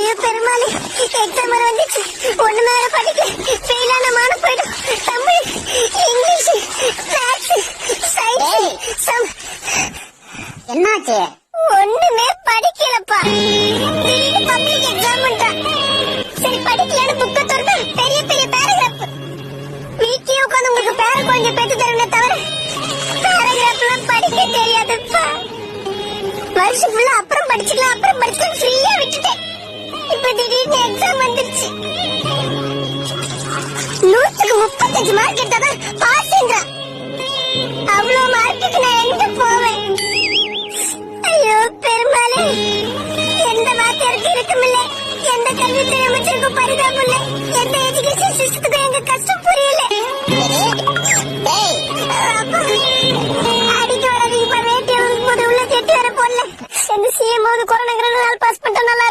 ஐயோ பெருமாளே, எக்ஸாம் வர வந்துச்சு. ஒண்ணுமே வேற படிக்க ஃபெயில் ஆன மானம் போயிடும். தமிழ், இங்கிலீஷ், மேத்ஸ், சயின்ஸ், என்னாச்சு? ஒண்ணுமே படிக்கலப்பா. திடீர்னு பப்ளிக் எக்ஸாம்ன்றா. சரி படிக்கலன்னு புக்க திறந்தா பெரிய பெரிய பேராகிராஃப். வீட்லயே உட்காந்து உங்களுக்கு பேர குழந்தை பெற்று தருவனே தவிர பேராகிராஃப்லாம் படிக்க தெரியாதுப்பா. வருஷம் ஃபுல்லா அப்புறம் படிச்சுக்கலாம் ஃப்ரீயா விட்டுட்டேன். இப்ப திடீர்னு எக்ஸாம் வந்துருச்சு. 100க்கு 35 மார்க் எடுத்தாதான் பாஸ்ன்றா. அவ்வளவு மார்க்குக்கு நான் எங்க போவேன்? ஐயோ பெருமாளே, எந்த வாத்தியாருக்கு இருக்குமில்ல, எந்த கல்வித்துறை அமைச்சருக்கும் பரிதாபம் இல்ல, எந்த எஜுகேஷன் சிஸ்டத்துக்கும் எங்க கஷ்டம் புரியல. அடிக்க வராதீங்க, ரேட் உள்ள செட்டு வர போடல. எந்த சிஎம் கொரோனா பாஸ் பண்ணிட்டா நல்லா